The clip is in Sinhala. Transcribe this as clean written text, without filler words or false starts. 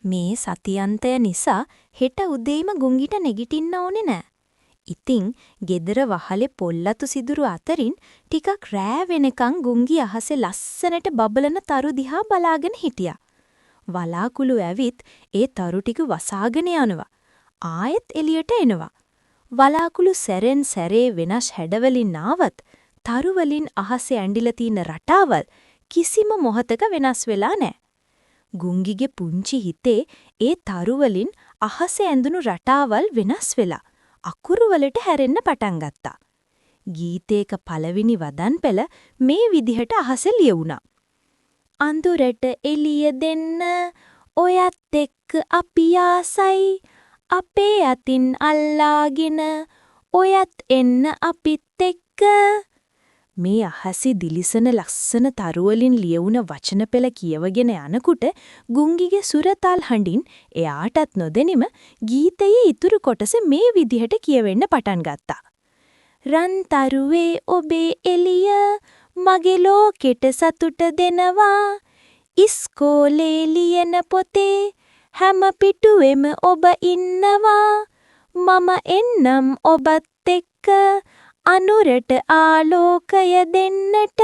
මේ සතියන්තය නිසා හෙට උදේම ගුංගිට නැගිටින්න ඕනේ නෑ. ඉතින් ගෙදර වහලේ පොල්ලතු සිදුරු අතරින් ටිකක් රෑ වෙනකන් ගුංගි අහසේ ලස්සනට බබලන තරු දිහා බලාගෙන හිටියා. වලාකුළු ඇවිත් ඒ තරු ටික වසාගෙන යනවා. ආයෙත් එළියට එනවා. වලාකුළු සැරෙන් සැරේ වෙනස් හැඩවලින් ආවත් තරු වලින් අහසේ ඇඳිලා තියෙන රටාවල් කිසිම මොහතක වෙනස් වෙලා නැහැ. ගුංගිගේ පුංචි හිතේ ඒ තරු වලින් අහසේ ඇඳුණු රටාවල් වෙනස් වෙලා අකුරු වලට හැරෙන්න පටන් ගත්තා. ගීතේක පළවෙනි වදන් පෙළ මේ විදිහට අහසේ ලියුණා. අඳුරට එළිය දෙන්න ඔයත් එක්ක අපි ආසයි අපේ අතින් අල්ලාගෙන ඔයත් එන්න අපිත් එක්ක. මේ අහසේ දිලිසෙන ලස්සන තරු වලින් ලියවුන වචන පෙළ කියවගෙන යනකොට ගුංගිගේ සුරතල් හඬින් එයාටත් නොදැනීම ගීතයේ ඉතුරු කොටස මේ විදිහට කියවෙන්න පටන් ගත්තා. රන් තරුවේ ඔබේ එළිය මගේ ලෝකෙට සතුට දෙනවා. ඉස්කෝලේ ලියන පොතේ හැම පිටුවෙම ඔබ ඉන්නවා. මම එන්නම් ඔබත් එක්ක අනුරට ආලෝකය දෙන්නට.